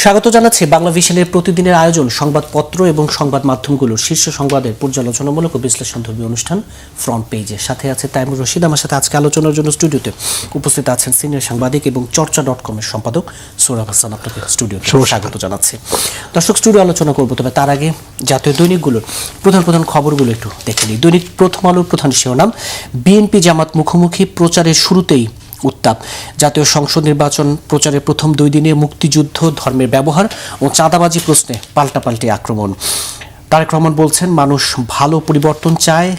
স্বাগত জানাচ্ছি বাংলা ভিশনের প্রতিদিনের আয়োজন সংবাদপত্র এবং সংবাদ মাধ্যমগুলোর শীর্ষ সংবাদের পর্যালোচনামূলক ও বিশ্লেষণধর্মী অনুষ্ঠান ফ্রন্ট পেজে। সাথে আছে তাইমুর রশিদ। আমার সাথে আজকে আলোচনার জন্য স্টুডিওতে উপস্থিত আছেন সিনিয়র সাংবাদিক এবং চর্চা.com-এর সম্পাদক সোহরাব হাসান। আপনাকে স্টুডিওতে স্বাগত জানাচ্ছি। দর্শক, স্টুডিও আলোচনা করবো, তবে তার আগে জাতীয় দৈনিকগুলোর প্রধান খবরগুলো একটু দেখে নিই। দৈনিক প্রথম আলোর প্রধান শিরোনাম, বিএনপি জামাত মুখোমুখি, প্রচারের শুরুতেই উত্তাপ। জাতীয় সংসদ নির্বাচন প্রচারের প্রথম 2 দিনে মুক্তিযুদ্ধ, ধর্মের ব্যবহার ও চাঁদাবাজি প্রশ্নে পাল্টাপাল্টি আক্রমণ। তারেক রহমান বলছেন, মানুষ ভালো পরিবর্তন চায়।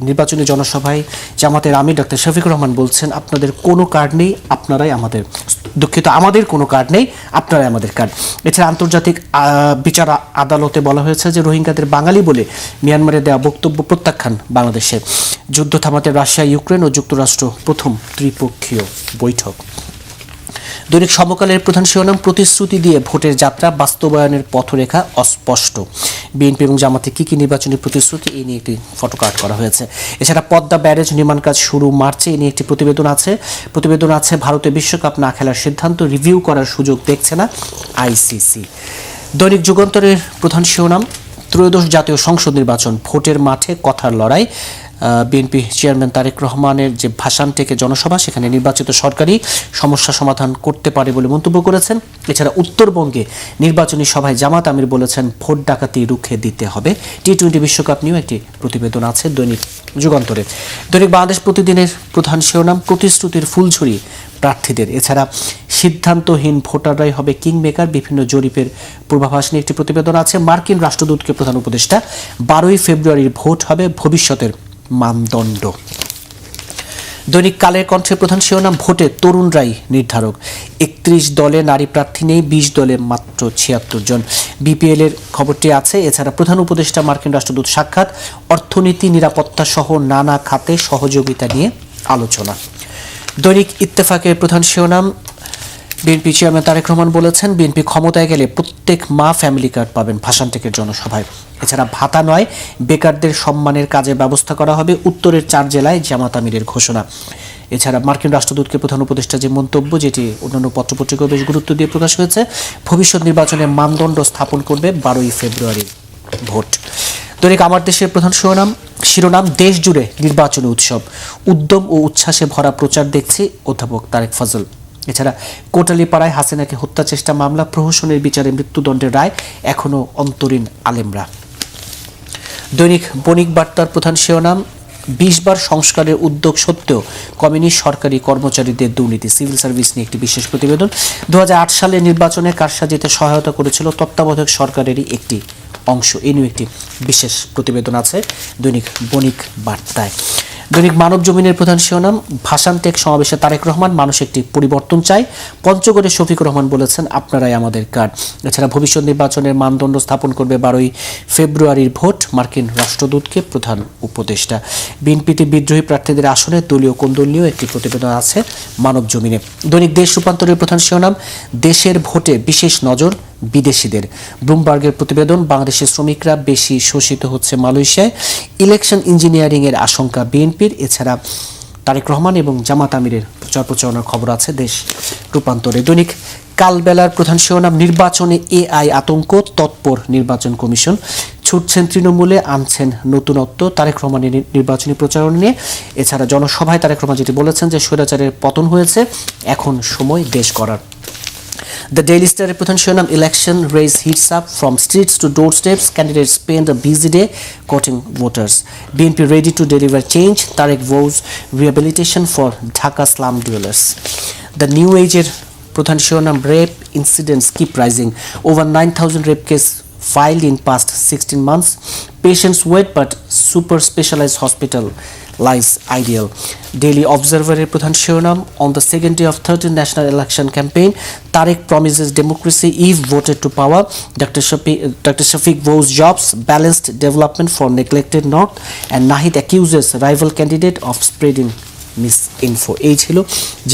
নির্বাচনী জনসভায় জামাতের আমির ডক্টর শফিকুর রহমান বলছেন, আপনাদের কোনো কার্ড নেই, আপনারাই আমাদের, দুঃখিত, আমাদের কোনো কার্ড নেই, আপনারাই আমাদের কার্ড। এছাড়া আন্তর্জাতিক বিচার আদালতে বলা হয়েছে যে রোহিঙ্গাদের বাঙালি বলে মিয়ানমারে দেওয়া বক্তব্য প্রত্যাখ্যান বাংলাদেশে। যুদ্ধ থামাতে রাশিয়া, ইউক্রেন ও যুক্তরাষ্ট্র প্রথম ত্রিপক্ষীয় বৈঠক। দৈনিক সমকালের প্রধান শিরোনাম, প্রতিশ্রুতি দিয়ে ভোটের যাত্রা, বাস্তবায়নের পথরেখা অস্পষ্ট। বিএনপি এবং জামাতে কি নির্বাচনী প্রতিশ্রুতি, এই নিয়ে একটি ফটোকার্ড করা হয়েছে। এছাড়া পদ্মা ব্যারেজ নির্মাণ কাজ শুরু মার্চে, এই নিয়ে একটি প্রতিবেদন আছে। ভারতে বিশ্বকাপ না খেলার সিদ্ধান্ত রিভিউ করার সুযোগ দেখছে না আইসিসি। দৈনিক যুগান্তরের প্রধান শিরোনাম, ত্রয়োদশ জাতীয় সংসদ নির্বাচন, ভোটের মাঠে কথার লড়াই। বিএনপি চেয়ারম্যান তারেক রহমানের যে ভাষণ থেকে জনসভা, সেখানে নির্বাচিত সরকারই সমস্যা সমাধান করতে পারে বলে মন্তব্য করেছেন। এছাড়া উত্তরবঙ্গে নির্বাচনী সভায় জামাত আমির বলেছেন, ভোট ডাকাতি রুখে দিতে হবে। টি-20 বিশ্বকাপ নিয়েও একটি প্রতিবেদন আছে দৈনিক যুগান্তরে। দৈনিক বাংলাদেশ প্রতিদিনের প্রধান শিরোনাম, প্রতিশ্রুতির ফুলঝুরি প্রার্থীদের। এছাড়া সিদ্ধান্তহীন ভোটাররাই হবে কিং মেকার, বিভিন্ন জরিপের পূর্বাভাস নিয়ে একটি প্রতিবেদন আছে। মার্কিন রাষ্ট্রদূতকে প্রধান উপদেষ্টা, 12ই ফেব্রুয়ারির ভোট হবে ভবিষ্যতের মানদণ্ড। দৈনিক কালের কণ্ঠের প্রধান শিরোনাম, ভোটে তরুণরাই নির্ধারক। 31 দলে নারী প্রার্থী নেই, 20 দলে মাত্র 76 জন। বিপিএল এর খবরটি আছে। এছাড়া প্রধান উপদেষ্টা মার্কিন রাষ্ট্রদূত সাক্ষাৎ, অর্থনীতি, নিরাপত্তা সহ নানা খাতে সহযোগিতা নিয়ে আলোচনা। দৈনিক ইত্তেফাকের প্রধান শিরোনাম, বিএনপি চেয়ারম্যান তারেক রহমান বলেছেন, বিএনপি ক্ষমতায় গেলে প্রত্যেক মা ফ্যামিলি কার্ড পাবেন ভাষান্টেকের জনসভায়। এছাড়া ভাতা নয়, বেকারদের সম্মানের কাজে ব্যবস্থা করা হবে, উত্তরের 4 জেলায় জামাত আমিরের ঘোষণা। এছাড়া মার্কিন রাষ্ট্রদূতকে প্রধান উপদেষ্টা যে মন্তব্য, যেটি অন্যান্য পত্রপত্রিকাও বেশ গুরুত্ব দিয়ে প্রকাশ হয়েছে, ভবিষ্যৎ নির্বাচনের মানদণ্ড স্থাপন করবে 12ই ফেব্রুয়ারি ভোট। দৈনিক আমার দেশের প্রধান শিরোনাম, দেশ জুড়ে নির্বাচনী উৎসব, উদ্যম ও উচ্ছ্বাসে ভরা প্রচার দেখছে অধ্যাপক তারেক ফজল। এছাড়া কোটালীপাড়ায় হাসিনাকে হত্যা চেষ্টা মামলা, প্রহসনের বিচারে মৃত্যুদণ্ডের রায়, এখনও অন্তরীণ আলেমরা। দৈনিক বণিক বার্তার প্রধান শিরোনাম, 20 বার সংস্কারের উদ্যোগ সত্ত্বেও কমেনি সরকারি কর্মচারীদের দুর্নীতি, সিভিল সার্ভিস নিয়ে একটি বিশেষ প্রতিবেদন। 2008 সালের নির্বাচনে কারসাজিতে সহায়তা করেছিল তত্ত্বাবধায়ক সরকারেরই একটি অংশ, এই নিয়ে একটি বিশেষ প্রতিবেদন আছে দৈনিক বণিক বার্তায়। দৈনিক মানব জমিনের প্রধান শিরোনাম, ভাষান্টেক সমাবেশে তারেক রহমান, মানুষ একটি পরিবর্তন চায়। পঞ্চগড়ে শফিকুর রহমান বলেছেন, আপনারাই আমাদের কার্ড। এছাড়া ভবিষ্যৎ নির্বাচনের মানদণ্ড স্থাপন করবে 12ই ফেব্রুয়ারির ভোট, মার্কিন রাষ্ট্রদূতকে প্রধান উপদেষ্টা। বিএনপিতে বিদ্রোহী প্রার্থীদের আসনে দলীয় কোন্দল নিয়েও একটি প্রতিবেদন আছে মানব জমিনে। দৈনিক দেশ রূপান্তরের প্রধান শিরোনাম, দেশের ভোটে বিশেষ নজর বিদেশিদের। ব্লুমবার্গের প্রতিবেদন, বাংলাদেশের শ্রমিকরা বেশি শোষিত হচ্ছে মালয়েশিয়ায়, ইলেকশন ইঞ্জিনিয়ারিং এর আশঙ্কা বিএনপির। এছাড়া তারেক রহমান এবং জামাত আমিরের প্রচারণার খবর আছে দেশ রূপান্তরে। দৈনিক কালবেলার প্রধান শিরোনাম, নির্বাচনে এআই আতঙ্ক, তৎপর নির্বাচন কমিশন। ছুটছেন তৃণমূলে, আনছেন নতুনত্ব, তারেক রহমানের নির্বাচনী প্রচারণা নিয়ে। এছাড়া জনসভায় তারেক রহমান যেটি বলেছেন যে স্বৈরাচারের পতন হয়েছে, এখন সময় দেশ করার। The Daily Star প্রধান শিরোনাম, election race heats up from streets to doorsteps, candidates spend a busy day courting voters. BNP ready to deliver change, Tarek vows rehabilitation for Dhaka slum dwellers. The New Age প্রধান শিরোনাম, rape incidents keep rising, over 9,000 rape cases filed in past 16 months. Patients wait but super specialized hospital lies ideal. Daily Observer এর প্রধান শিরোনাম, on the second day of 13th national election campaign, Tarek promises democracy if voted to power. Dr. Shafiq vows jobs, balanced development for neglected north, and Nahid accuses rival candidate of spreading misinfo. এই ছিল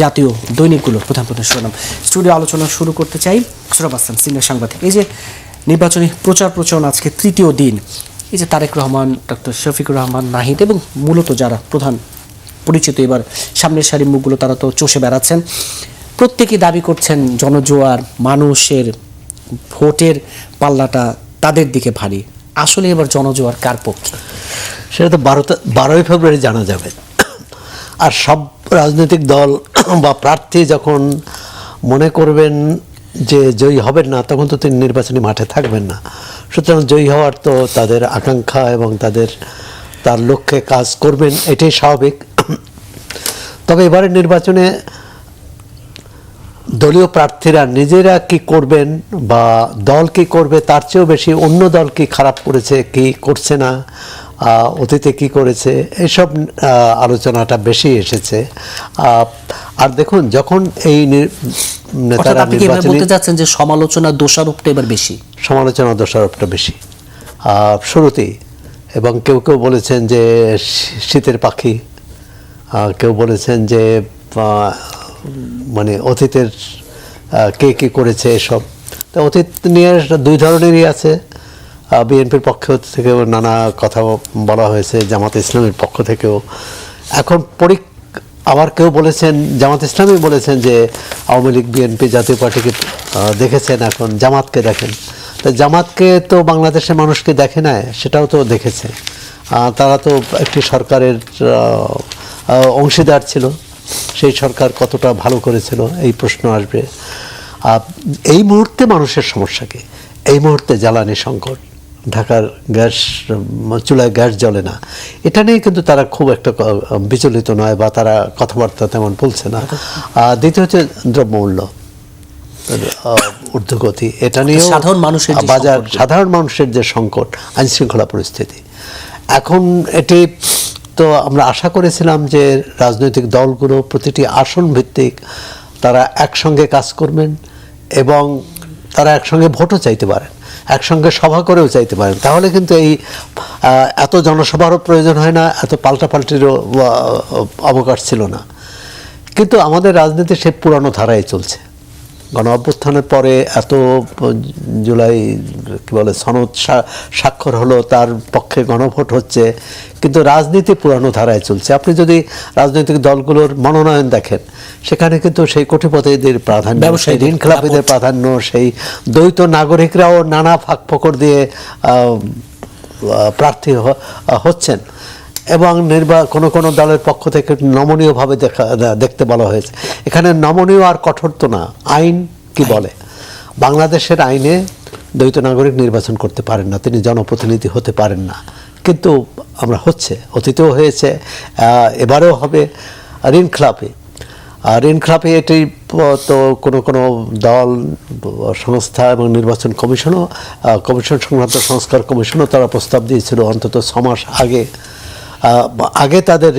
জাতীয় দৈনিকগুলোর প্রধান শিরোনাম। Studio আলোচনা শুরু করতে চাই Sohrab Hasan, senior সাংবাদিক। এই যে নির্বাচনী প্রচারণা আজকে তৃতীয় দিন, এই যে তারেক রহমান, ডক্টর শফিকুর রহমান, নাহিদ এবং মূলত যারা প্রধান পরিচিত এবার সামনের সারির মুখগুলো, তারা তো চষে বেড়াচ্ছেন। প্রত্যেকেই দাবি করছেন জনজোয়ার, মানুষের ভোটের পাল্লাটা তাদের দিকে ভারী, আসলে এবার জনজোয়ার কার পক্ষে? সেটা তো 12ই ফেব্রুয়ারি জানা যাবে। আর সব রাজনৈতিক দল বা প্রার্থী যখন মনে করবেন যে জয়ী হবেন না, তখন তো তিনি নির্বাচনী মাঠে থাকবেন না। সুতরাং জয়ী হওয়ার তো তাদের আকাঙ্ক্ষা এবং তার লক্ষ্যে কাজ করবেন, এটাই স্বাভাবিক। তবে এবারের নির্বাচনে দলীয় প্রার্থীরা নিজেরা কি করবেন বা দল কি করবে, তার চেয়েও বেশি অন্য দল কি খারাপ করেছে, কি করছে না, অতীতে কি করেছে, এইসব আলোচনাটা বেশি এসেছে। আর দেখুন, যখন এই নেতারা নির্বাচনে বলতে যাচ্ছেন যে সমালোচনা দোষারোপটা এবার বেশি, সমালোচনা দোষারোপটা বেশি শুরুতেই। এবং কেউ কেউ বলেছেন যে শীতের পাখি, কেউ বলেছেন যে মানে অতীতের কে কী করেছে এসব। তো অতীত নিয়ে দুই ধরনেরই আছে। বিএনপির পক্ষ থেকেও নানা কথা বলা হয়েছে, জামাত ইসলামের পক্ষ থেকেও। এখন আবার কেউ বলেছেন, জামাত ইসলামী বলেছেন যে আওয়ামী লীগ বিএনপি জাতীয় পার্টিকে দেখেছেন, এখন জামাতকে দেখেন। তো জামাতকে তো বাংলাদেশের মানুষকে দেখে না, সেটাও তো দেখেছে। তারা তো একটি সরকারের অংশীদার ছিল, সেই সরকার কতটা ভালো করেছিল এই প্রশ্ন আসবে। এই মুহূর্তে মানুষের সমস্যা কি? এই মুহূর্তে জ্বালানি সংকট, ঢাকার চুলায় গ্যাস জ্বলে না, এটা নিয়ে কিন্তু তারা খুব একটা বিচলিত নয় বা তারা কথাবার্তা তেমন বলছে না। দ্বিতীয় হচ্ছে দ্রব্যমূল্য ঊর্ধ্বগতি, এটা নিয়ে সাধারণ মানুষের যে সংকট, আইনশৃঙ্খলা পরিস্থিতি। এখন এটি তো আমরা আশা করেছিলাম যে রাজনৈতিক দলগুলো প্রতিটি আসন ভিত্তিক তারা একসঙ্গে কাজ করবেন এবং তারা একসঙ্গে ভোটও চাইতে পারেন, একসঙ্গে সভা করেও চাইতে পারেন। তাহলে কিন্তু এই এত জনসভারও প্রয়োজন হয় না, এত পাল্টাপাল্টিরও অবকাশ ছিল না। কিন্তু আমাদের রাজনীতি সে পুরানো ধারায় চলছে। গণ অভ্যুত্থানের পরে এত জুলাই কি বলে সনদ স্বাক্ষর হলো, তার পক্ষে গণভোট হচ্ছে, কিন্তু রাজনীতি পুরানো ধারায় চলছে। আপনি যদি রাজনৈতিক দলগুলোর মনোনয়ন দেখেন, সেখানে কিন্তু সেই কোটিপতিদের প্রাধান্য, সেই ঋণ খেলাপিদের প্রাধান্য, সেই দ্বৈত নাগরিকরাও নানা ফাঁক ফোকর দিয়ে প্রার্থী হচ্ছেন। এবং কোনো দলের পক্ষ থেকে নমনীয়ভাবে দেখতে বলা হয়েছে। এখানে নমনীয় আর কঠোর তো না, আইন কি বলে। বাংলাদেশের আইনে দ্বৈত নাগরিক নির্বাচন করতে পারেন না, তিনি জনপ্রতিনিধি হতে পারেন না। কিন্তু আমরা হচ্ছে, অতীতেও হয়েছে, এবারেও হবে। ঋণ খেলাপি এটি তো কোনো দল, সংস্থা এবং নির্বাচন কমিশন সংক্রান্ত সংস্কার কমিশনও তারা প্রস্তাব দিয়েছিল অন্তত 6 মাস আগে তাদের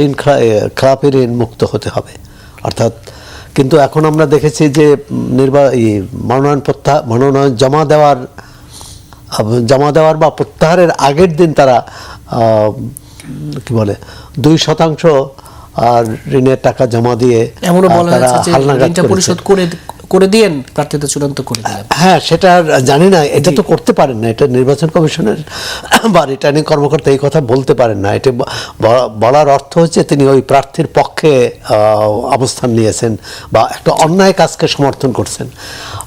খেলাপি ঋণ মুক্ত হতে হবে অর্থাৎ। কিন্তু এখন আমরা দেখেছি যে মনোনয়ন জমা দেওয়ার বা প্রত্যাহারের আগের দিন তারা কি বলে 2% আর ঋণের টাকা জমা দিয়ে এমনও বলা হয়েছে যে ঋণটা পরিশোধ করে দিয়েন, প্রার্থীতা চূড়ান্ত করে দিলেন। হ্যাঁ, সেটা জানি না, এটা তো করতে পারেন না, এটা নির্বাচন কমিশনের বা রিটার্নিং কর্মকর্তা এই কথা বলতে পারেন না। এটা বলার অর্থ হচ্ছে তিনি ওই প্রার্থীর পক্ষে অবস্থান নিয়েছেন বা একটা অন্যায় কাজকে সমর্থন করছেন।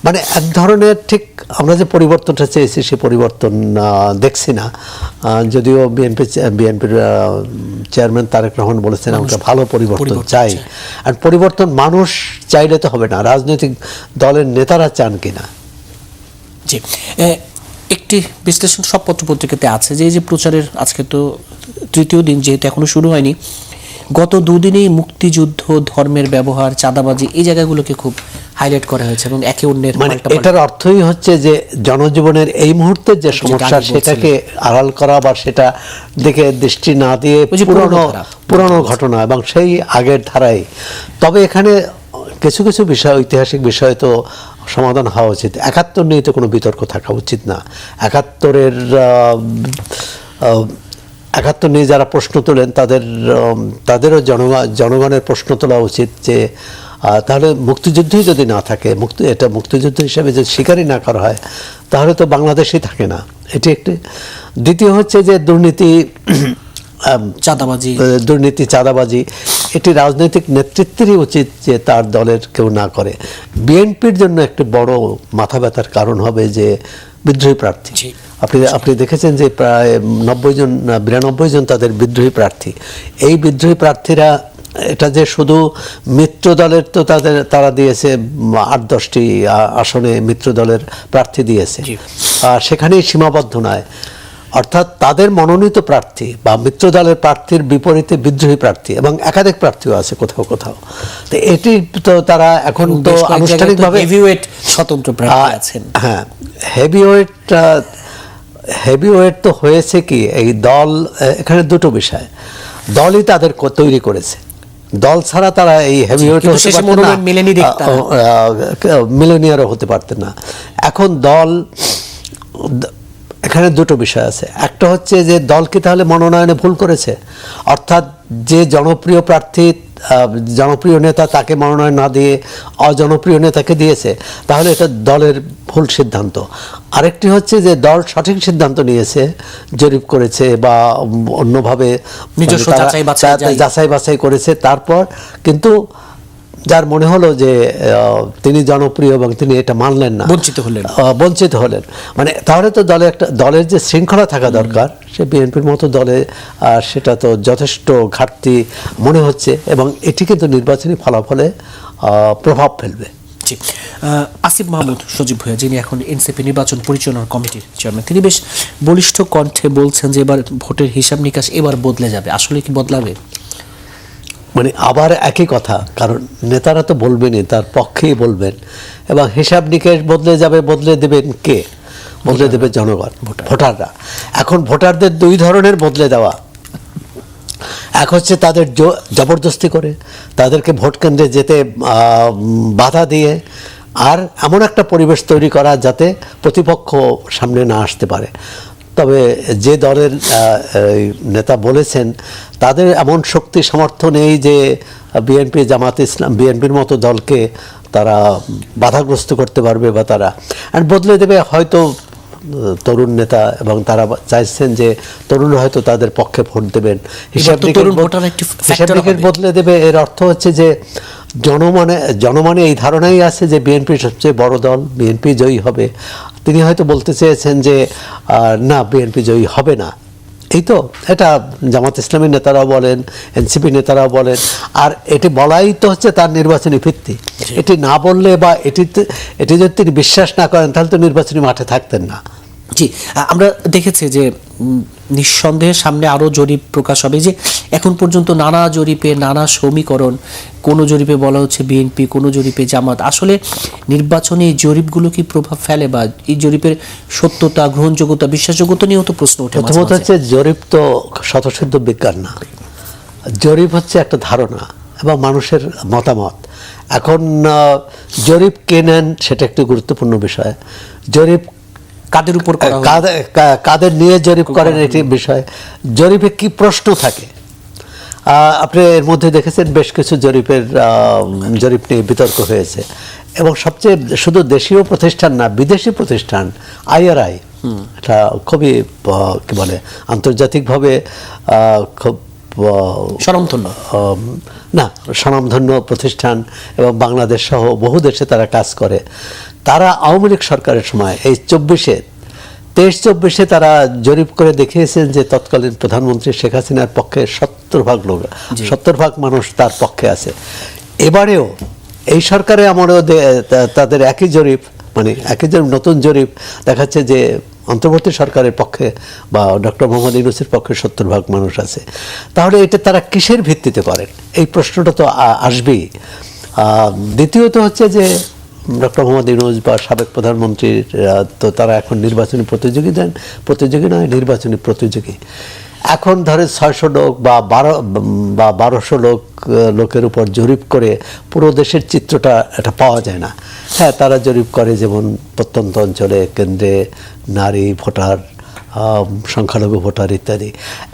মানে এক ধরনের, ঠিক আমরা যে পরিবর্তনটা চেয়েছি সে পরিবর্তন দেখছি না। যদিও বিএনপির চেয়ারম্যান তারেক রহমান বলেছেন আমরা ভালো পরিবর্তন চাই। আর পরিবর্তন মানুষ চাইলে তো হবে না, রাজনৈতিক দলের নেতারা চান কিনা। জি, একটি বিশ্লেষণ সব পত্রপত্রিকাতে আছে যে এই যে প্রচারের আজকে তো 3য় দিন, যেহেতু এখনো শুরু হয়নি, গত 2 দিনেই মুক্তিযুদ্ধ, ধর্মের ব্যবহার, চাঁদাবাজি, এই জায়গাগুলোকে খুব হাইলাইট করা হয়েছে এবং একে অন্যের এটার অর্থই হচ্ছে যে জনজীবনের এই মুহূর্তে যে সমস্যা সেটাকে আড়াল করা বা সেটা দিকে দৃষ্টি না দিয়ে পুরনো ঘটনা এবং সেই আগের ধারায়। তবে এখানে কিছু কিছু বিষয়, ঐতিহাসিক বিষয় তো সমাধান হওয়া উচিত। 71 নিয়ে তো কোনো বিতর্ক থাকা উচিত না। 71 নিয়ে যারা প্রশ্ন তোলেন তাদেরও জনগণের প্রশ্ন তোলা উচিত যে তাহলে মুক্তিযুদ্ধই যদি না থাকে, এটা মুক্তিযুদ্ধ হিসেবে যদি স্বীকারই না করা হয়, তাহলে তো বাংলাদেশই থাকে না। এটি একটি। দ্বিতীয় হচ্ছে যে দুর্নীতি, চাঁদাবাজি, এটি রাজনৈতিক নেতৃত্বেরই উচিত যে তার দলের কেউ না করে। বিএনপির জন্য একটি বড় মাথা ব্যথার কারণ হবে যে বিদ্রোহী প্রার্থী। আপনি দেখেছেন যে প্রায় 92 জন তাদের বিদ্রোহী প্রার্থী। এই বিদ্রোহী প্রার্থীরা এটা যে শুধু মিত্র দলের, তো তারা দিয়েছে 8-10টি আসনে মিত্র দলের প্রার্থী দিয়েছে, সেখানেই সীমাবদ্ধ নয়। অর্থাৎ তাদের মনোনীত প্রার্থী বা মিত্র দলের প্রার্থীর বিপরীতে বিদ্রোহী প্রার্থী এবং একাধিক প্রার্থীও আছে কোথাও কোথাও। তো এটি তো তারা এখন তো আনুষ্ঠানিকভাবে হেভিওয়েট স্বতন্ত্র প্রার্থী আছেন। হ্যাঁ, হেভিওয়েট তো হয়েছে কি, এই দল এখানে দুটো বিষয়, দলই তাদের তৈরি করেছে। দল ছাড়া তারা এই হেভিওয়েট মিলেনিয়ারও হতে পারতেন না। এখন দল, এখানে দুটো বিষয় আছে। একটা হচ্ছে যে দল কি তাহলে মনোনয়নে ভুল করেছে, অর্থাৎ যে জনপ্রিয় প্রার্থী, জনপ্রিয় নেতা তাকে মনোনয়ন না দিয়ে অজনপ্রিয় নেতাকে দিয়েছে, তাহলে এটা দলের ভুল সিদ্ধান্ত। আরেকটি হচ্ছে যে দল সঠিক সিদ্ধান্ত নিয়েছে, জরিপ করেছে বা অন্যভাবে যাচাই বাছাই করেছে, তারপর কিন্তু যার মনে হলো যে তিনি জনপ্রিয় এবং তিনি এটা মানলেন না, বঞ্চিত হলেন। মানে তাহলে তো দলের যে শৃঙ্খলা থাকা দরকার, সে বিএনপির মতো দলে সেটা তো যথেষ্ট ঘাটতি মনে হচ্ছে এবং এটি কিন্তু নির্বাচনী ফলাফলে প্রভাব ফেলবে। আসিফ মাহমুদ সজীব ভূঁইয়া, যিনি এখন এনসিপি নির্বাচন পরিচালনা কমিটির চেয়ারম্যান, তিনি বেশ বলিষ্ঠ কণ্ঠে বলছেন যে এবার ভোটের হিসাব নিকাশ এবার বদলে যাবে। আসলে কি বদলাবে? মানে আবার একই কথা, কারণ নেতারা তো বলবেনই, তার পক্ষেই বলবেন, এবং হিসাব নিকেশ বদলে যাবে, বদলে দেবেন কে? বদলে দেবে জনগণ, ভোটাররা। এখন ভোটারদের দুই ধরনের বদলে দেওয়া, এক হচ্ছে তাদের জবরদস্তি করে তাদেরকে ভোট কেন্দ্রে যেতে বাধা দিয়ে, আর এমন একটা পরিবেশ তৈরি করা যাতে প্রতিপক্ষ সামনে না আসতে পারে। তবে যে দলের নেতা বলেছেন তাদের এমন শক্তি সামর্থ্য নেই যে বিএনপি, জামাত ইসলাম, বিএনপির মতো দলকে তারা বাধাগ্রস্ত করতে পারবে বা তারা বদলে দেবে। হয়তো তরুণ নেতা, এবং তারা চাইছেন যে তরুণ হয়তো তাদের পক্ষে ভোট দেবেন, হিসাব নিকেশ বদলে দেবে। এর অর্থ হচ্ছে যে জনমনে এই ধারণাই আছে যে বিএনপি সবচেয়ে বড় দল, বিএনপি জয়ী হবে। তিনি হয়তো বলতে চেয়েছেন যে না, বিএনপি জয়ী হবে না। এই তো, এটা জামাত ইসলামের নেতারাও বলেন, এনসিপি নেতারাও বলেন, আর এটি বলাই তো হচ্ছে তার নির্বাচনী ভিত্তি। এটি না বললে বা এটি যদি তিনি বিশ্বাস না করেন, তাহলে তো নির্বাচনী মাঠে থাকতেন না। জি, আমরা দেখেছি যে নিঃসন্দেহে সামনে আরও জরিপ প্রকাশ হবে, যে এখন পর্যন্ত নানা জরিপে নানা সমীকরণ, কোনো জরিপে বলা হচ্ছে বিএনপি, কোনো জরিপে জামাত। আসলে নির্বাচনে এই জরিপগুলো কি প্রভাব ফেলে, বা এই জরিপের সত্যতা, গ্রহণযোগ্যতা, বিশ্বাসযোগ্যতা নিয়েও তো প্রশ্ন ওঠে। প্রথমত হচ্ছে জরিপ তো স্বতঃসিদ্ধ বিজ্ঞান না, জরিপ হচ্ছে একটা ধারণা এবং মানুষের মতামত। এখন জরিপ কে নেন সেটা একটি গুরুত্বপূর্ণ বিষয়। জরিপ কাদের উপর, কাদের নিয়ে জরিপ করেন এটি বিষয়। জরিপে কি প্রশ্ন থাকে, আপনি এর মধ্যে দেখেছেন বেশ কিছু জরিপ নিয়ে বিতর্ক হয়েছে, এবং সবচেয়ে শুধু দেশীয় প্রতিষ্ঠান না, বিদেশি প্রতিষ্ঠান IRI, এটা খুবই কি বলে আন্তর্জাতিকভাবে খুব স্বনামধন্য প্রতিষ্ঠান, এবং বাংলাদেশ সহ বহু দেশে তারা কাজ করে। তারা আওয়ামী লীগ সরকারের সময় এই 23-24 তারা জরিপ করে দেখিয়েছেন যে তৎকালীন প্রধানমন্ত্রী শেখ হাসিনার পক্ষে 70% মানুষ তার পক্ষে আছে। এবারেও এই সরকারে আমরাও তাদের একই জরিপ, নতুন জরিপ দেখাচ্ছে যে অন্তর্বর্তী সরকারের পক্ষে বা ডক্টর মোহাম্মদ ইউনূসের পক্ষে 70% মানুষ আছে। তাহলে এটা তারা কিসের ভিত্তিতে করেন, এই প্রশ্নটা তো আসবেই। দ্বিতীয়ত হচ্ছে যে ডক্টর মোহাম্মদ ইউনূস বা সাবেক প্রধানমন্ত্রীর তো তারা এখন নির্বাচনী প্রতিযোগী। এখন ধরে 600 লোক বা 1200 লোকের উপর জরিপ করে পুরো দেশের চিত্রটা এটা পাওয়া যায় না। হ্যাঁ, তারা জরিপ করে যেমন প্রত্যন্ত অঞ্চলে, কেন্দ্রে, নারী ভোটার, সংখ্যালঘু ভোটার ইত্যাদি।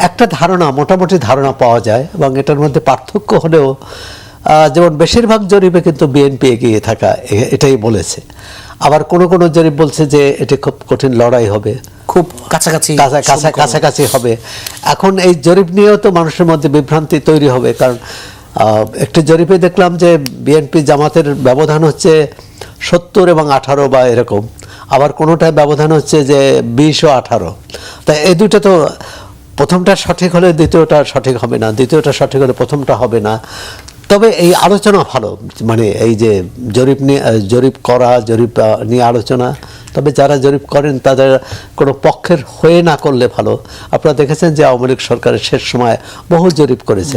একটা মোটামুটি ধারণা পাওয়া যায়, এবং এটার মধ্যে পার্থক্য হলেও যেমন বেশিরভাগ জরিপে কিন্তু বিএনপি এগিয়ে থাকা এটাই বলেছে। আবার কোন জরিপ বলছে যে এটি খুব কঠিন লড়াই হবে, খুব কাছাকাছি হবে। এখন এই জরিপ নিয়েও তো মানুষের মধ্যে বিভ্রান্তি তৈরি হবে, কারণ একটি জরিপে দেখলাম যে বিএনপি জামাতের ব্যবধান হচ্ছে 70 এবং 18 বা এরকম, আবার কোনোটায় ব্যবধান হচ্ছে যে 20 ও 18। তাই এই দুটো তো প্রথমটা সঠিক হলে দ্বিতীয়টা সঠিক হবে না, দ্বিতীয়টা সঠিক হলে প্রথমটা হবে না। তবে এই আলোচনা ভালো, মানে এই যে জরিপ করা, জরিপ নিয়ে আলোচনা, তবে যারা জরিপ করেন তাদের কোনো পক্ষের হয়ে না করলে ভালো। আপনারা দেখেছেন যে আওয়ামী লীগ সরকারের শেষ সময় বহু জরিপ করেছে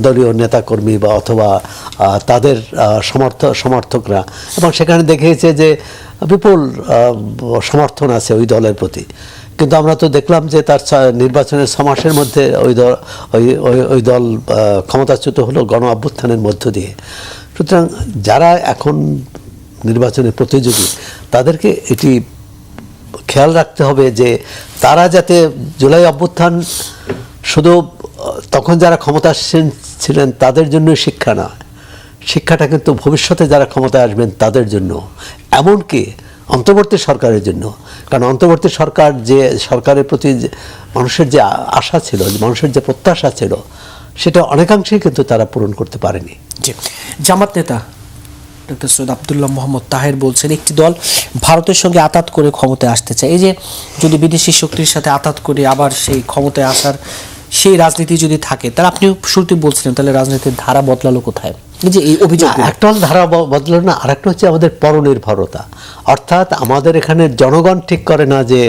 দলীয় নেতাকর্মী বা অথবা তাদের সমর্থকরা, এবং সেখানে দেখিয়েছে যে বিপুল সমর্থন আছে ওই দলের প্রতি। কিন্তু আমরা তো দেখলাম যে তার নির্বাচনের 6 মাসের মধ্যে ওই দল ক্ষমতাচ্যুত হলো গণ অভ্যুত্থানের মধ্য দিয়ে। সুতরাং যারা এখন নির্বাচনের প্রতিযোগী তাদেরকে এটি খেয়াল রাখতে হবে যে তারা যাতে জুলাই অভ্যুত্থান শুধু তখন যারা ক্ষমতাসীন ছিলেন তাদের জন্য শিক্ষা না, শিক্ষাটা কিন্তু ভবিষ্যতে যারা ক্ষমতায় আসবেন তাদের জন্য, এমনকি অন্তর্বর্তী সরকারের জন্য। কারণ অন্তর্বর্তী সরকার যে সরকারের প্রতি মানুষের যে আশা ছিল, মানুষের যে প্রত্যাশা ছিল, সেটা অনেকাংশেই কিন্তু তারা পূরণ করতে পারেনি। জি, জামাত নেতা ডক্টর সৈয়দ আব্দুল্লাহ মোহাম্মদ তাহের বলছেন একটি দল ভারতের সঙ্গে আঁতাত করে ক্ষমতায় আসতে চায়। এই যে যদি বিদেশি শক্তির সাথে আঁতাত করে আবার সেই ক্ষমতায় আসার সেই রাজনীতি যদি থাকে, তাহলে আপনিও শুরুতে বলছিলেন তাহলে রাজনীতির ধারা বদলালো কোথায়? এই যে এই অভিযোগ, একটা ধারা বদলালো না, আরেকটা হচ্ছে আমাদের পরনির্ভরতা। অর্থাৎ আমাদের এখানে জনগণ ঠিক করে না যে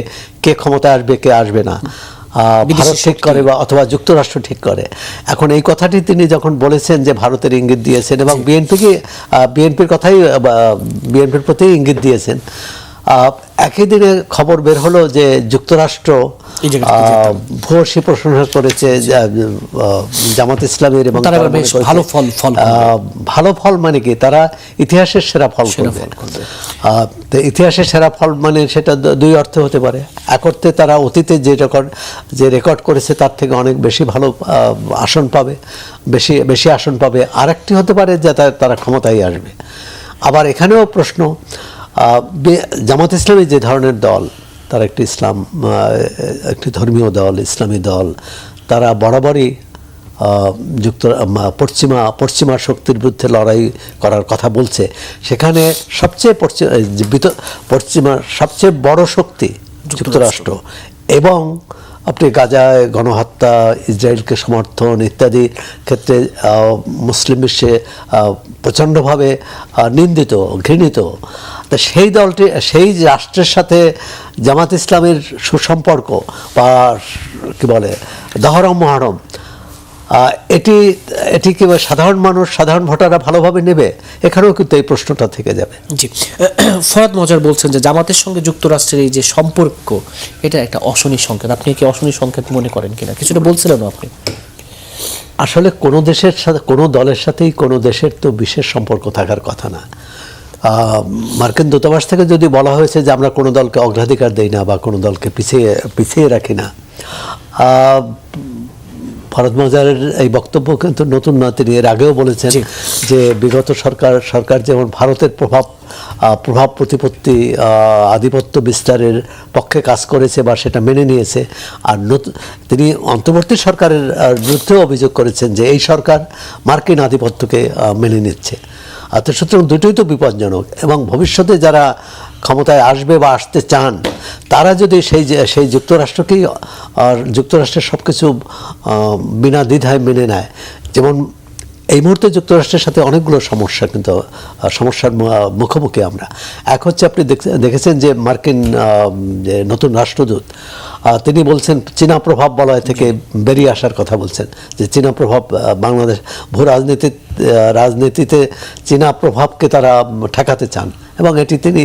কে ক্ষমতায় আসবে কে আসবে না, ভারত ঠিক করে বা অথবা যুক্তরাষ্ট্র ঠিক করে। এখন এই কথাটি তিনি যখন বলেছেন যে ভারতের ইঙ্গিত দিয়েছেন এবং বিএনপির কথাই বিএনপির প্রতি ইঙ্গিত দিয়েছেন, একই দিনে খবর বের হলো যে যুক্তরাষ্ট্র ভূয়সী প্রশংসা করেছে জামাত ইসলামের, এবং ভালো ফল মানে কি, তারা ইতিহাসের সেরা ফল করবে। ইতিহাসের সেরা ফল মানে সেটা দুই অর্থে হতে পারে। এক অর্থে তারা অতীতে যে রেকর্ড করেছে তার থেকে অনেক বেশি ভালো আসন পাবে, বেশি আসন পাবে। আরেকটি হতে পারে যে তারা ক্ষমতায় আসবে। আবার এখানেও প্রশ্ন, জামাত ইসলামী যে ধরনের দল, তারা একটি ধর্মীয় দল, ইসলামী দল, তারা বরাবরই পশ্চিমা শক্তির বিরুদ্ধে লড়াই করার কথা বলছে। সেখানে সবচেয়ে বড় শক্তি যুক্তরাষ্ট্র, এবং আপনি গাজায় গণহত্যা, ইসরায়েলকে সমর্থন ইত্যাদির ক্ষেত্রে মুসলিম বিশ্বে প্রচণ্ডভাবে নিন্দিত, ঘৃণিত। তা সেই রাষ্ট্রের সাথে জামাত ইসলামের সুসম্পর্ক বা কি বলে দহরম মহরম, এটি কি সাধারণ ভোটাররা ভালোভাবে নেবে? এখানেও কিন্তু এই প্রশ্নটা থেকে যাবে। জি, ফরাদ মজার বলছেন যে জামাতের সঙ্গে যুক্তরাষ্ট্রের এই যে সম্পর্ক, এটা একটা অশনি সংকেত। আপনি কি অশনি সংকেত মনে করেন কিনা? কিছুটা বলছিলেন আপনি। আসলে কোনো দেশের সাথে, কোনো দলের সাথেই কোনো দেশের তো বিশেষ সম্পর্ক থাকার কথা না। মার্কিন দূতাবাস থেকে যদি বলা হয়েছে যে আমরা কোনো দলকে অগ্রাধিকার দেই না বা কোনো দলকে পিছিয়ে রাখি না, ফরাদ মজারের এই বক্তব্য কিন্তু নতুন না। তিনি এর আগেও বলেছেন যে বিগত সরকার যেমন ভারতের প্রভাব প্রতিপত্তি, আধিপত্য বিস্তারের পক্ষে কাজ করেছে বা সেটা মেনে নিয়েছে, আর তিনি অন্তর্বর্তী সরকারের বিরুদ্ধেও অভিযোগ করেছেন যে এই সরকার মার্কিন আধিপত্যকে মেনে নিচ্ছে। তো সুতরাং দুটোই তো বিপজ্জনক, এবং ভবিষ্যতে যারা ক্ষমতায় আসবে বা আসতে চান তারা যদি সেই যুক্তরাষ্ট্রের সব কিছু বিনা দ্বিধায় মেনে নেয়, যেমন এই মুহূর্তে যুক্তরাষ্ট্রের সাথে অনেকগুলো সমস্যার মুখোমুখি আমরা। এক হচ্ছে, আপনি দেখেছেন যে মার্কিন যে নতুন রাষ্ট্রদূত, তিনি বলছেন চীনা প্রভাব বলয় থেকে বেরিয়ে আসার কথা বলছেন, যে চীনা প্রভাব বাংলাদেশ ভূ রাজনীতিতে চীনা প্রভাবকে তারা ঠেকাতে চান, এবং এটি তিনি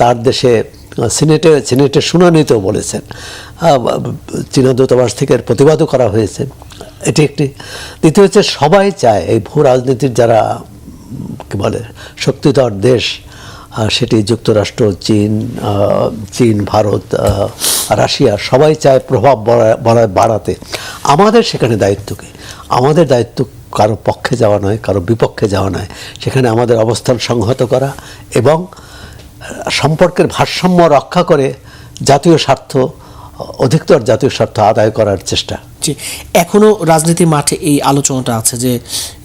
তার দেশে সিনেটে শুনানিতেও বলেছেন। চীনা দূতাবাস থেকে প্রতিবাদও করা হয়েছে। এটি একটি। দ্বিতীয় হচ্ছে, সবাই চায় এই ভূ রাজনীতির যারা কি বলে শক্তিধর দেশ, সেটি যুক্তরাষ্ট্র, চীন, ভারত, রাশিয়া, সবাই চায় প্রভাব বাড়াতে। আমাদের সেখানে দায়িত্ব কি? আমাদের দায়িত্ব কারো পক্ষে যাওয়া নয়, কারো বিপক্ষে যাওয়া নয়। সেখানে আমাদের অবস্থান সংহত করা এবং সম্পর্কের ভারসাম্য রক্ষা করে অধিকতর জাতীয় স্বার্থ আদায় করার চেষ্টা। যে এখনো রাজনীতির মাঠে এই আলোচনাটা আছে যে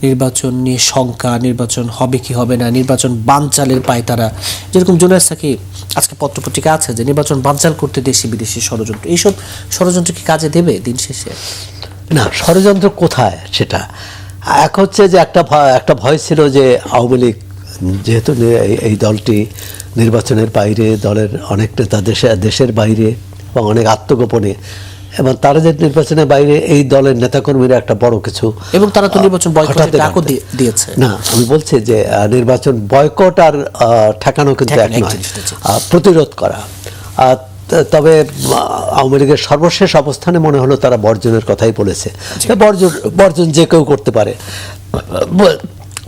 নির্বাচন নিয়ে শঙ্কা, নির্বাচন হবে কি হবে না, নির্বাচন বানচালের পায়তারা, যেরকম জুনায়েদ সাকি আজকে পত্রপত্রিকা আছে যে নির্বাচন বানচাল করতে দেশি বিদেশি ষড়যন্ত্র, এইসব ষড়যন্ত্র কি কাজে দেবে দিন শেষে? না, ষড়যন্ত্র কোথায় সেটা এক হচ্ছে যে একটা ভয় ছিল যে আওয়ামী লীগ যেহেতু এই দলটি নির্বাচনের বাইরে, দলের অনেক নেতা দেশের বাইরে এবং অনেক আত্মগোপনে, এবং তারা যে নির্বাচনের বাইরে এই দলের নেতাকর্মীরা একটা বড় কিছু, এবং তারা তো নির্বাচন বয়কটের ডাকও দিয়েছে। না, আমি বলছি যে নির্বাচন বয়কট আর ঠেকানো কিন্তু এক নয়, প্রতিরোধ করা। তবে আওয়ামী লীগের সর্বশেষ অবস্থানে মনে হলো তারা বর্জনের কথাই বলেছে। বর্জন যে কেউ করতে পারে,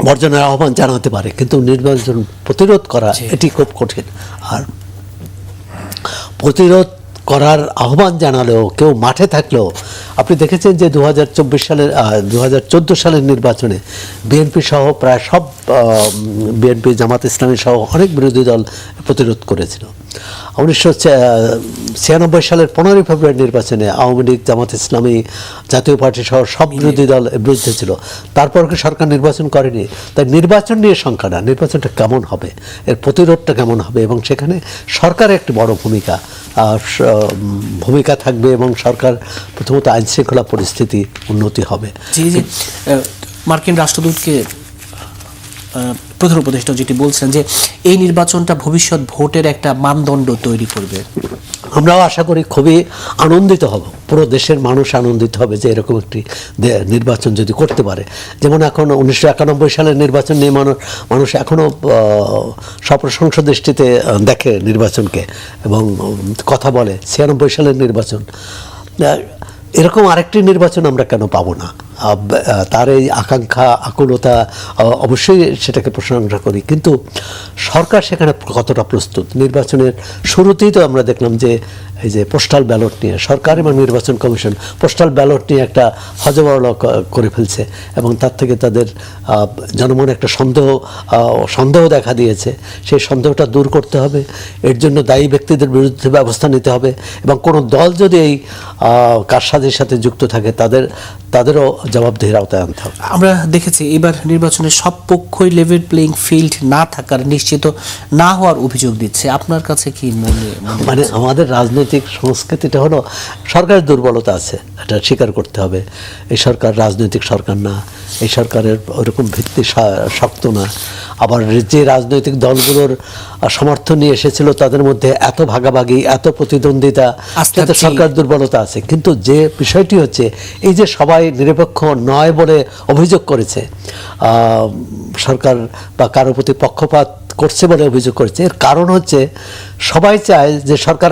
বর্জনের আহ্বান জানাতে পারে, কিন্তু নির্বাচন প্রতিরোধ করা এটি খুব কঠিন। আর প্রতিরোধ করার আহ্বান জানালেও কেউ মাঠে থাকলেও, আপনি দেখেছেন যে 2014 সালের নির্বাচনে বিএনপি সহ প্রায় সব বিএনপি, জামাত ইসলামী সহ অনেক বিরোধী দল প্রতিরোধ করেছিল। 1996 সালের 15 ফেব্রুয়ারি নির্বাচনে আওয়ামী লীগ, জামাত ইসলামী, জাতীয় পার্টি সহ সব বিরোধী দল বিরুদ্ধে ছিল। তারপর কি সরকার নির্বাচন করেনি? তাই নির্বাচন নিয়ে শঙ্কা না, নির্বাচনটা কেমন হবে, এর প্রতিরোধটা কেমন হবে, এবং সেখানে সরকারের একটি বড় ভূমিকা থাকবে, এবং সরকার প্রথমত আইন শৃঙ্খলা পরিস্থিতি উন্নতি হবে। জি জি, মার্কিন রাষ্ট্রদূতকে প্রধান উপদেষ্টা যেটি বলছেন যে এই নির্বাচনটা ভবিষ্যৎ ভোটের একটা মানদণ্ড তৈরি করবে। আমরাও আশা করি খুবই আনন্দিত হব, পুরো দেশের মানুষ আনন্দিত হবে যে এরকম একটি নির্বাচন যদি করতে পারে। যেমন এখন 1991 সালের নির্বাচন নিয়ে মানুষ এখনও সপ্রশংসা দৃষ্টিতে দেখে নির্বাচনকে এবং কথা বলে। 96 সালের নির্বাচন, এরকম আরেকটি নির্বাচন আমরা কেন পাবো না? তার এই আকাঙ্ক্ষা, আকুলতা, অবশ্যই সেটাকে প্রশংসা করি, কিন্তু সরকার সেখানে কতটা প্রস্তুত? নির্বাচনের শুরুতেই তো আমরা দেখলাম যে এই যে পোস্টাল ব্যালট নিয়ে সরকার এবং নির্বাচন কমিশন পোস্টাল ব্যালট নিয়ে একটা হযবরল করে ফেলছে, এবং তার থেকে তাদের জনমনে একটা সন্দেহ দেখা দিয়েছে। সেই সন্দেহটা দূর করতে হবে, এর জন্য দায়ী ব্যক্তিদের বিরুদ্ধে ব্যবস্থা নিতে হবে, এবং কোনো দল যদি এই কারসাজির সাথে যুক্ত থাকে তাদেরও জবাবদিহির আওতায় আনতে হবে। আমরা দেখেছি এবার নির্বাচনে সব পক্ষই লেভেল প্লেইং ফিল্ড না থাকার, নিশ্চিত না হওয়ার অভিযোগ দিচ্ছে। আপনার কাছে কি মানে আমাদের রাজনৈতিক সংস্কৃতিটা হলো সরকারের দুর্বলতা আছে, এটা স্বীকার করতে হবে। এই সরকার রাজনৈতিক সরকার না, এই সরকারের ওরকম ভিত্তি শক্ত না। আবার যে রাজনৈতিক দলগুলোর সমর্থন নিয়ে এসেছিল তাদের মধ্যে এত ভাগাভাগি, এত প্রতিদ্বন্দ্বিতা, তাতে সরকার দুর্বলতা আছে। কিন্তু যে বিষয়টি হচ্ছে এই যে সবাই নিরপেক্ষ নয় বলে অভিযোগ করেছে সরকার, বা কারো প্রতি পক্ষপাত করছে বলে অভিযোগ করেছে, এর কারণ হচ্ছে সবাই চায় যে সরকার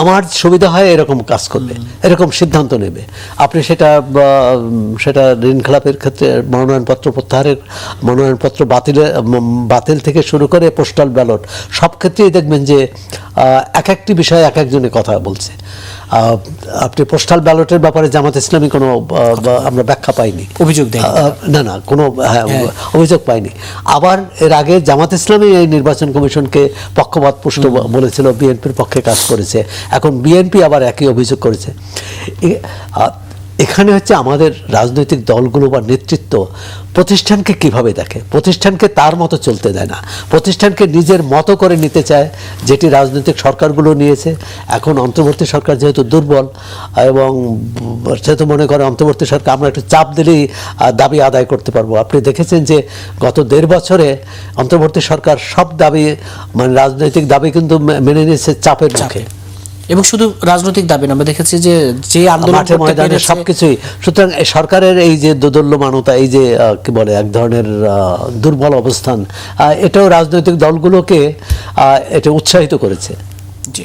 আমার সুবিধা হয় এরকম কাজ করবে, এরকম সিদ্ধান্ত নেবে। আপনি সেটা ঋণ খেলাপের ক্ষেত্রে মনোনয়নপত্র প্রত্যাহারের, মনোনয়নপত্র বাতিল থেকে শুরু করে পোস্টাল ব্যালট, সব ক্ষেত্রেই দেখবেন যে এক একটি বিষয়ে এক একজনে কথা বলছে। আপনি পোস্টাল ব্যালটের ব্যাপারে জামাত ইসলামী কোনো আমরা ব্যাখ্যা পাইনি, অভিযোগ দেয় না কোনো অভিযোগ পাইনি। আবার এর আগে জামাত ইসলামী এই নির্বাচন কমিশনকে পক্ষপাত পুষ্ট বলেছিল, বিএনপির পক্ষে কাজ করেছে, এখন বিএনপি আবার একই অভিযোগ করেছে। এখানে হচ্ছে আমাদের রাজনৈতিক দলগুলো বা নেতৃত্ব প্রতিষ্ঠানকে কিভাবে দেখে, প্রতিষ্ঠানকে তার মতো চলতে দেয় না, প্রতিষ্ঠানকে নিজের মতো করে নিতে চায়, যেটি রাজনৈতিক সরকারগুলো নিয়েছে। এখন অন্তর্বর্তী সরকার যেহেতু দুর্বল, এবং সেহেতু মনে করে অন্তর্বর্তী সরকার আমরা একটু চাপ দিলেই দাবি আদায় করতে পারবো। আপনি দেখেছেন যে গত 1.5 বছরে অন্তর্বর্তী সরকার সব দাবি, মানে রাজনৈতিক দাবি কিন্তু মেনে নিয়েছে চাপের মুখে। এবং শুধু রাজনৈতিক দাবি না, আমরা দেখেছি যে আন্দোলন সবকিছুই। সুতরাং সরকারের এই যে দোদুল্যমানতা, এই যে কি বলে এক ধরনের দুর্বল অবস্থান, এটাও রাজনৈতিক দলগুলোকে এটা উৎসাহিত করেছে। জি,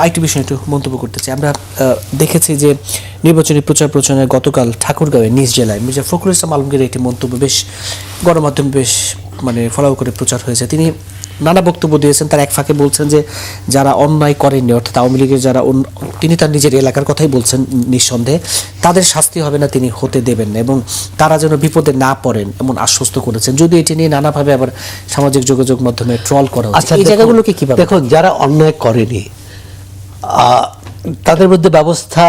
আরেকটি বিষয় একটু মন্তব্য করতে চাই। আমরা দেখেছি যে নির্বাচনী প্রচারণায় গতকাল ঠাকুরগাঁওয়ের নিজ জেলায় মির্জা ফখরুল ইসলাম আলমগীর একটি মন্তব্য বেশ গণমাধ্যমে বেশ ফলাও করে প্রচার হয়েছে। তিনি নানা বক্তব্য দিয়েছেন, তার এক ফাঁকে বলছেন যে যারা অন্যায় করেননি, অর্থাৎ আওয়ামী লীগের যারা, তিনি তার নিজের এলাকার কথাই বলছেন, নিঃসন্দেহে তাদের শাস্তি হবে না, তিনি হতে দেবেন না, এবং তারা যেন বিপদে না পড়েন এমন আশ্বস্ত করেছেন। যদি এটি নিয়ে নানাভাবে আবার সামাজিক যোগাযোগ মাধ্যমে ট্রল করা হচ্ছে, এই জায়গাগুলোকে কিভাবে দেখুন? যারা অন্যায় করেনি তাদের মধ্যে ব্যবস্থা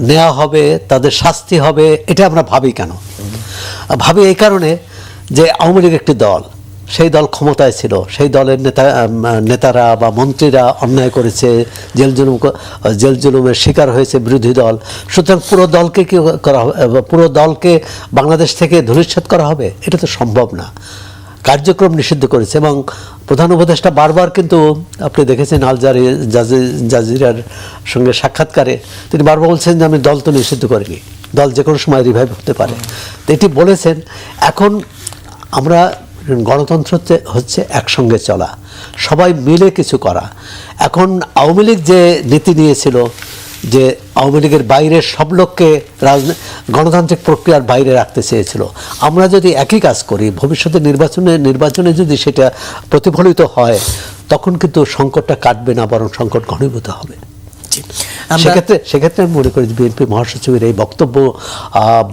নেওয়া হবে, তাদের শাস্তি হবে, এটা আমরা ভাবি কেন? ভাবি এই কারণে যে আওয়ামী লীগ একটি দল, সেই দল ক্ষমতায় ছিল, সেই দলের নেতারা বা মন্ত্রীরা অন্যায় করেছে, জেল জুলুমের শিকার হয়েছে বিরোধী দল। সুতরাং পুরো দলকে কি করা হবে? পুরো দলকে বাংলাদেশ থেকে ধূলিসাৎ করা হবে? এটা তো সম্ভব না। কার্যক্রম নিষিদ্ধ করেছে এবং প্রধান উপদেষ্টা বারবার কিন্তু আপনি দেখেছেন আল জাজিরার সঙ্গে সাক্ষাৎকারে তিনি বারবার বলছেন যে আমি দল তো নিষিদ্ধ করিনি, দল যে কোনো সময় রিভাইভ হতে পারে। তো এটি বলেছেন। এখন আমরা গণতন্ত্র হচ্ছে একসঙ্গে চলা, সবাই মিলে কিছু করা। এখন আওয়ামী লীগ যে নীতি নিয়েছিল যে আওয়ামী লীগের বাইরের সব লোককে গণতান্ত্রিক প্রক্রিয়ার বাইরে রাখতে চেয়েছিল, আমরা যদি একই কাজ করি ভবিষ্যতে নির্বাচনে যদি সেটা প্রতিফলিত হয় তখন কিন্তু সংকটটা কাটবে না, বরং সংকট ঘনীভূত হবে। সেক্ষেত্রে আমি মনে করি বিএনপি মহাসচিবের এই বক্তব্য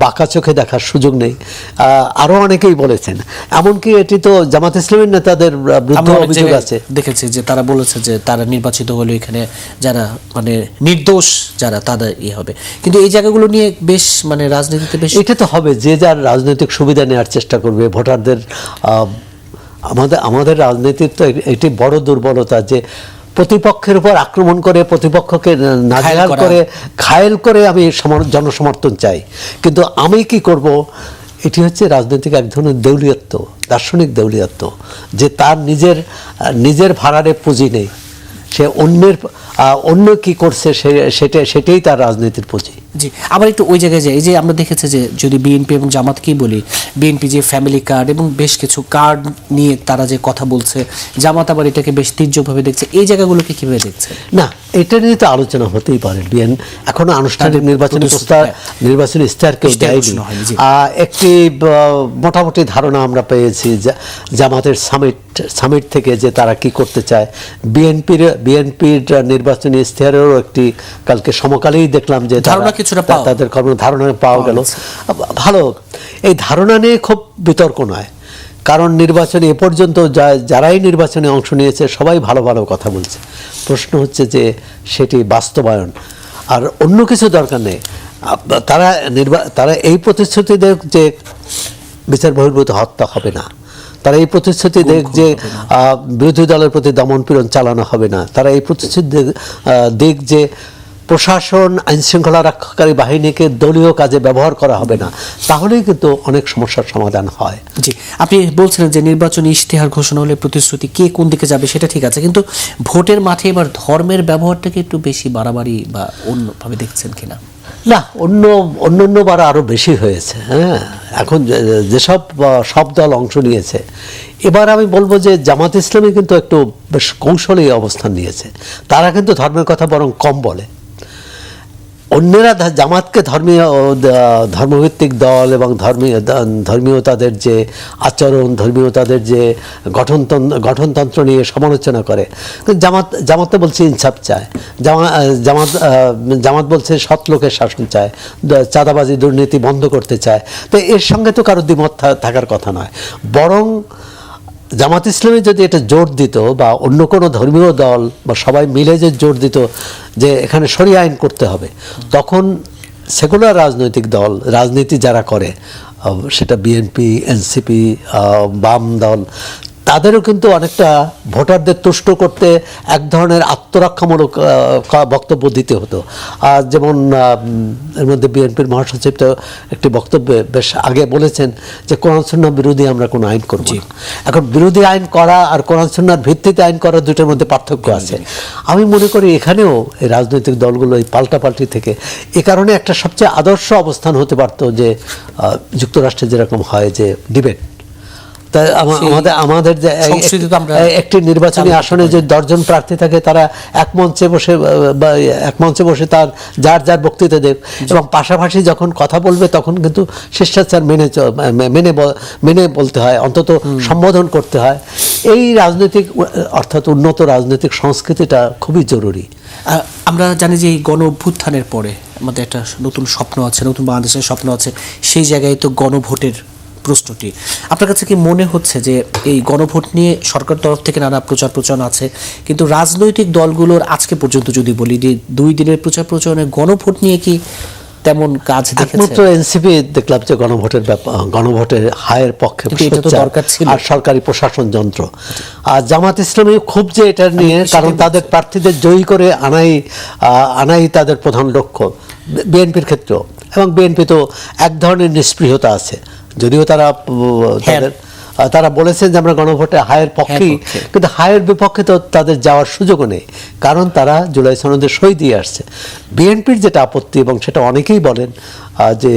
বাঁকা চোখে দেখার সুযোগ নেই। আরো অনেকেই বলেছেন, এমনকি এটি তো জামাত ইসলামের নেতাদের বিরুদ্ধে অভিযোগ আছে। দেখেছি যে তারা বলেছে যে তারা নির্বাচিত হলে এখানে যারা মানে নির্দোষ যারা তাদের হবে, কিন্তু এই জায়গাগুলো নিয়ে বেশ মানে রাজনীতিতে বেশ এটা তো হবে, যে যার রাজনৈতিক সুবিধা নেওয়ার চেষ্টা করবে ভোটারদের। আমাদের রাজনীতির তো এটি বড় দুর্বলতা যে প্রতিপক্ষের উপর আক্রমণ করে, প্রতিপক্ষকে নাজেহাল করে, ঘায়েল করে আমি জনসমর্থন চাই, কিন্তু আমি কি করব? এটি হচ্ছে রাজনৈতিক এক ধরনের দেউলিয়ত্ব, দার্শনিক দেউলিয়ত্ব, যে তার নিজের ভাড়ারে পুঁজি নেই, সে অন্য কি করছে সেটাই তার রাজনীতির পুঁজি। জি, আবার একটু ওই জায়গায় যাই, এই যে আমরা দেখেছি যে যদি বিএনপি এবং জামাতকেই বলি, বিএনপি যে ফ্যামিলি কার্ড এবং বেশ কিছু কার্ড নিয়ে তারা যে কথা বলছে, জামাত আবার এটাকে বেশ তীর্যকভাবে দেখছে, এই জায়গাগুলোকে কিভাবে দেখছে? না, এটা নিয়ে তো আলোচনা হতেই পারে। এখনো আনুষ্ঠানিক নির্বাচনী ইশতেহার কেউ দেয়নি। একটি মোটামুটি ধারণা আমরা পেয়েছি জামাতের সামিট থেকে যে তারা কি করতে চায়। বিএনপির নির্বাচনী ইশতেহারেরও একটি কালকে সমকালেই দেখলাম যে তাদের ধারণা পাওয়া গেল। ভালো, এই ধারণা নিয়ে খুব বিতর্ক নয়, কারণ নির্বাচনে এ পর্যন্ত যারাই নির্বাচনে অংশ নিয়েছে সবাই ভালো ভালো কথা বলছে। প্রশ্ন হচ্ছে যে সেটি বাস্তবায়ন, আর অন্য কিছু দরকার নেই। তারা এই প্রতিশ্রুতি দেখ যে বিচার বহির্ভূত হত্যা হবে না, তারা এই প্রতিশ্রুতি দেখ যে বিরোধী দলের প্রতি দমনপীড়ন চালানো হবে না, তারা এই প্রতিশ্রুতি দেখ যে প্রশাসন আইনশৃঙ্খলা রক্ষাকারী বাহিনীকে দলীয় কাজে ব্যবহার করা হবে না, তাহলেই কিন্তু অনেক সমস্যার সমাধান হয়। জি, আপনি বলছিলেন যে নির্বাচনী ইশতেহার ঘোষণা হলে প্রতিশ্রুতি কে কোন দিকে যাবে সেটা ঠিক আছে, কিন্তু ভোটের মাঠে এবার ধর্মের ব্যবহারটাকে একটু বেশি বাড়াবাড়ি বা অন্যভাবে দেখছেন কিনা? না, অন্যবার আরো বেশি হয়েছে। হ্যাঁ, এখন সব দল অংশ নিয়েছে। এবার আমি বলবো যে জামাত ইসলামী কিন্তু একটু বেশ কৌশলী অবস্থান নিয়েছে। তারা কিন্তু ধর্মের কথা বরং কম বলে। অন্যেরা জামাতকে ধর্মভিত্তিক দল এবং ধর্মীয় তাদের যে আচরণ, ধর্মীয় তাদের যে গঠনতন্ত্র নিয়ে সমালোচনা করে। জামাত তো বলছে ইনসাফ চায়, জামাত বলছে সৎ লোকের শাসন চায়, চাঁদাবাজি দুর্নীতি বন্ধ করতে চায়। তো এর সঙ্গে তো কারো দ্বিমত থাকার কথা নয়, বরং জামাত ইসলামী যদি এটা জোর দিত বা অন্য কোনো ধর্মীয় দল বা সবাই মিলে যে জোর দিত যে এখানে শরিয়া আইন করতে হবে, তখন সেকুলার রাজনৈতিক দল রাজনীতি যারা করে, সেটা বিএনপি, এনসিপি, বাম দল, তাদেরও কিন্তু অনেকটা ভোটারদের তুষ্ট করতে এক ধরনের আত্মরক্ষামূলক বক্তব্য দিতে হতো। আর যেমন এর মধ্যে বিএনপির মহাসচিব তো একটি বক্তব্যে বেশ আগে বলেছেন যে কোরআন সুন্নাহ বিরোধী আমরা কোনো আইন করব না। এখন বিরোধী আইন করা আর কোরআন সুন্নাহর ভিত্তিতে আইন করা দুটোর মধ্যে পার্থক্য আছে। আমি মনে করি এখানেও এই রাজনৈতিক দলগুলো এই পাল্টাপাল্টি থেকে এ কারণে একটা সবচেয়ে আদর্শ অবস্থান হতে পারতো যে যুক্তরাষ্ট্রে যেরকম হয় যে ডিবেট, আমাদের যে একটি নির্বাচনী আসনে যে 10 জন প্রার্থী থাকে তারা এক মঞ্চে বসে তার যার বক্তৃতা দেব এবং পাশাপাশি যখন কথা বলবে তখন কিন্তু শিষ্টাচার মেনে বলতে হয়, অন্তত সম্বোধন করতে হয়। এই রাজনৈতিক অর্থাৎ উন্নত রাজনৈতিক সংস্কৃতিটা খুবই জরুরি। আমরা জানি যে এই গণ অভ্যুত্থানের পরে আমাদের একটা নতুন স্বপ্ন আছে, নতুন বাংলাদেশের স্বপ্ন আছে। সেই জায়গায় তো গণভোটের প্রশ্নটি, আপনার কাছে কি মনে হচ্ছে যে এই গণভোট নিয়ে সরকার তরফ থেকে নানা প্রচার প্রচারণা আছে, কিন্তু রাজনৈতিক দলগুলোর আজকে পর্যন্ত যদি বলি যে 2 দিনের প্রচার প্রচারণায় গণভোট নিয়ে কি তেমন কাজ দেখেছে? একমাত্র এনসিপি দেখলাম যে গণভোটের হায়ের পক্ষে আর সরকারি প্রশাসন যন্ত্র। আর জামাত ইসলামী খুব যে এটা নিয়ে, কারণ তাদের প্রার্থীদের জয়ী করে আনাই তাদের প্রধান লক্ষ্য, বিএনপির ক্ষেত্রেও। এবং বিএনপি তো এক ধরনের নিষ্পৃহতা আছে, যদিও তারা বলেছেন যে আমরা গণভোটে হায়ের পক্ষেই, কিন্তু হায়ের বিপক্ষে তো তাদের যাওয়ার সুযোগও নেই, কারণ তারা জুলাই সনদে সই দিয়ে আসছে। বিএনপির যেটা আপত্তি, এবং সেটা অনেকেই বলেন যে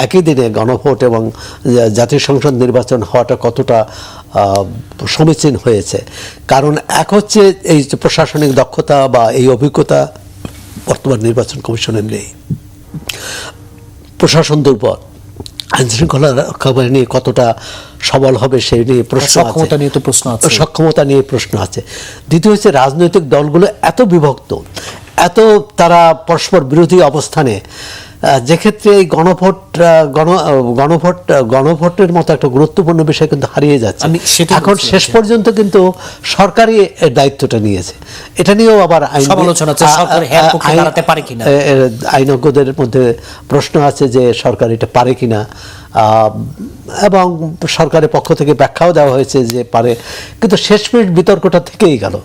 একই দিনে গণভোট এবং জাতীয় সংসদ নির্বাচন হওয়াটা কতটা সমীচীন হয়েছে, কারণ এক হচ্ছে এই প্রশাসনিক দক্ষতা বা এই অভিজ্ঞতা বর্তমান নির্বাচন কমিশনের নেই, প্রশাসন দুর্বল, আইনশৃঙ্খলা রক্ষা বাহিনী কতটা সবল হবে সেই নিয়ে প্রশ্ন আছে, সক্ষমতা নিয়ে প্রশ্ন আছে। দ্বিতীয় হচ্ছে রাজনৈতিক দলগুলো এত বিভক্ত, এত তারা পরস্পর বিরোধী অবস্থানে, যেক্ষেত্রে এই গণভোটের মতো একটা গুরুত্বপূর্ণ বিষয় কিন্তু হারিয়ে যাচ্ছে। এখন শেষ পর্যন্ত কিন্তু সরকারই দায়িত্বটা নিয়েছে। এটা নিয়েও আবার আইনজ্ঞদের মধ্যে প্রশ্ন আছে যে সরকার এটা পারে কিনা, এবং সরকারের পক্ষ থেকে ব্যাখ্যাও দেওয়া হয়েছে যে পারে, কিন্তু শেষমেশ বিতর্কটা থেকেই গেল।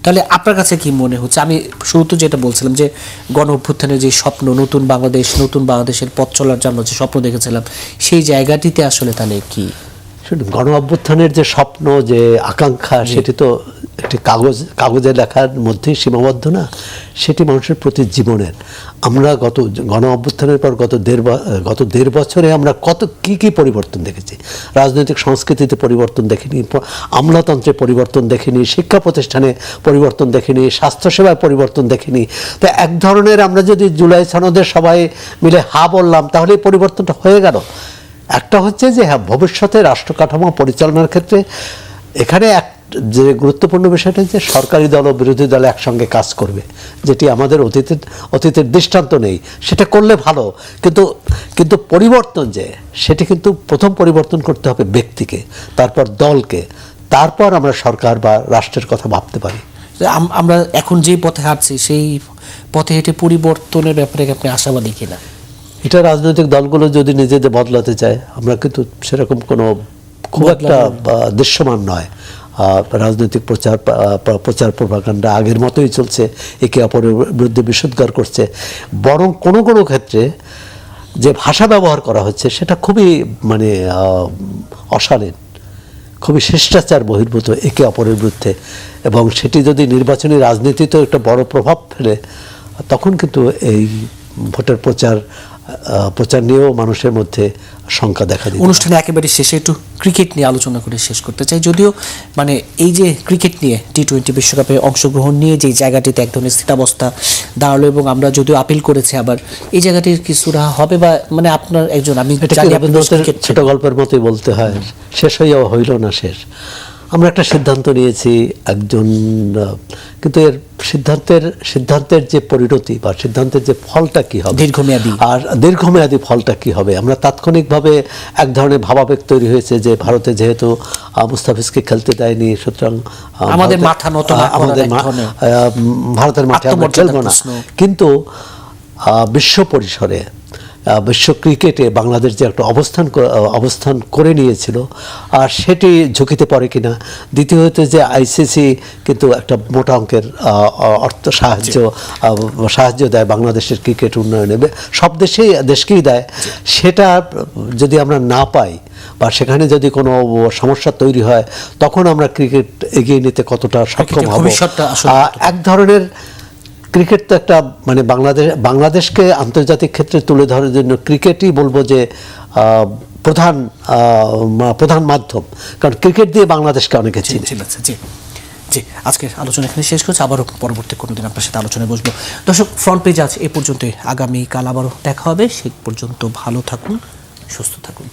তাহলে আপনার কাছে কি মনে হচ্ছে, আমি শুরুতে যেটা বলছিলাম যে গণ অভ্যুত্থানের যে স্বপ্ন, নতুন বাংলাদেশের পথ চলার জন্য যে স্বপ্ন দেখেছিলাম, সেই জায়গাটিতে আসলে তাহলে কি গণ অভ্যুত্থানের যে স্বপ্ন, যে আকাঙ্ক্ষা, সেটি তো একটি কাগজে লেখার মধ্যেই সীমাবদ্ধ না, সেটি মানুষের প্রতি জীবনের। আমরা গণ অভ্যুত্থানের পর গত দেড় বছরে আমরা কি পরিবর্তন দেখেছি। রাজনৈতিক সংস্কৃতিতে পরিবর্তন দেখিনি, আমলাতন্ত্রে পরিবর্তন দেখিনি, শিক্ষা প্রতিষ্ঠানে পরিবর্তন দেখিনি, স্বাস্থ্যসেবায় পরিবর্তন দেখিনি। তো এক ধরনের আমরা যদি জুলাই সনদে সবাই মিলে বললাম, তাহলে এই পরিবর্তনটা হয়ে গেল। একটা হচ্ছে যে হ্যাঁ, ভবিষ্যতে রাষ্ট্র কাঠামো পরিচালনার ক্ষেত্রে এখানে যে গুরুত্বপূর্ণ বিষয়টা যে সরকারি দল ও বিরোধী দল একসঙ্গে কাজ করবে, যেটি আমাদের অতীতের দৃষ্টান্ত নেই। সেটা করলে ভালো, কিন্তু পরিবর্তন সেটি কিন্তু প্রথম পরিবর্তন করতে হবে ব্যক্তিকে, তারপর দলকে, তারপর আমরা সরকার বা রাষ্ট্রের কথা ভাবতে পারি। আমরা এখন যে পথে হাঁটছি, সেই পথে হেঁটে পরিবর্তনের ব্যাপারে আপনি আশাবাদী কিনা? এটা রাজনৈতিক দলগুলো যদি নিজেদের বদলাতে চায়, আমরা কিন্তু সেরকম কোনো খুব একটা দৃশ্যমান নয়। রাজনৈতিক প্রচার প্রপাগান্ডা আগের মতোই চলছে, একে অপরের বিরুদ্ধে বিষোদ্গার করছে। বরং কোনো কোনো ক্ষেত্রে যে ভাষা ব্যবহার করা হচ্ছে সেটা খুবই অশালীন, খুবই শিষ্টাচার বহির্ভূত একে অপরের বিরুদ্ধে, এবং সেটি যদি নির্বাচনী রাজনীতিতেও একটা বড় প্রভাব ফেলে, তখন কিন্তু এই ভোটের প্রচার নিয়েও মানুষের মধ্যে শঙ্কা দেখা দিচ্ছে। অনুষ্ঠানে একেবারে শেষে একটু ক্রিকেট নিয়ে আলোচনা করে শেষ করতে চাই। যদিও এই যে ক্রিকেট নিয়ে T20 বিশ্বকাপে অংশগ্রহণ নিয়ে যে জায়গাটিতে এক ধরনের স্থিতাবস্থা দাঁড়ালো, এবং আমরা যদিও আপিল করেছি, আবার এই জায়গাটির কিছুটা হবে বা আপনার একজন, আমি ছোট গল্পের মতোই বলতে হয়, শেষ হইয়া হইল না শেষ। আমরা একটা সিদ্ধান্ত নিয়েছি কিন্তু এর সিদ্ধান্তের যে পরিণতি বা সিদ্ধান্তের যে ফলটা কি হবে, দীর্ঘমেয়াদী ফলটা কি হবে, আমরা তাৎক্ষণিকভাবে এক ধরনের ভাবাবেগ তৈরি হয়েছে যে ভারতে যেহেতু মুস্তাফিজকে খেলতে দেয়নি, সুতরাং ভারতের মাঠে আমরা খেলবো না। কিন্তু বিশ্ব পরিসরে, বিশ্ব ক্রিকেটে বাংলাদেশ যে একটা অবস্থান করে নিয়েছিল, আর সেটি ঝুঁকিতে পড়ে কিনা। দ্বিতীয়ত যে আইসিসি কিন্তু একটা মোটা অঙ্কের অর্থ সাহায্য দেয় বাংলাদেশের ক্রিকেট উন্নয়নে, সব দেশকেই দেয়। সেটা যদি আমরা না পাই বা সেখানে যদি কোনো সমস্যা তৈরি হয়, তখন আমরা ক্রিকেট এগিয়ে নিতে কতটা সক্ষম হব। এক ধরনের ক্রিকেট তো একটা বাংলাদেশকে আন্তর্জাতিক ক্ষেত্রে তুলে ধরার জন্য ক্রিকেটই বলবো যে প্রধান মাধ্যম, কারণ ক্রিকেট দিয়ে বাংলাদেশকে অনেকে চিনে। জি, আজকের আলোচনা এখানে শেষ করছি, আবারও পরবর্তী কোনো দিন আপনার সাথে আলোচনায় বসবো। দর্শক, ফ্রন্ট পেজ আজ এ পর্যন্তই, আগামীকাল আবারও দেখা হবে। সেই পর্যন্ত ভালো থাকুন, সুস্থ থাকুন।